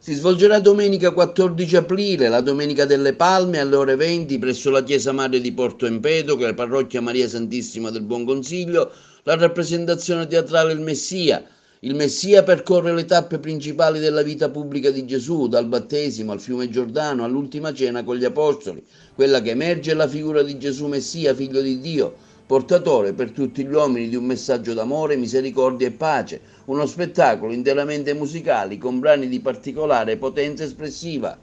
Si svolgerà domenica 14 aprile, la Domenica delle Palme, alle ore 20 presso la Chiesa Madre di Porto Empedocle, la parrocchia Maria Santissima del Buon Consiglio, la rappresentazione teatrale Il Messia. Il Messia percorre le tappe principali della vita pubblica di Gesù, dal battesimo al fiume Giordano all'ultima cena con gli Apostoli. Quella che emerge è la figura di Gesù Messia, figlio di Dio, portatore per tutti gli uomini di un messaggio d'amore, misericordia e pace, uno spettacolo interamente musicale con brani di particolare potenza espressiva.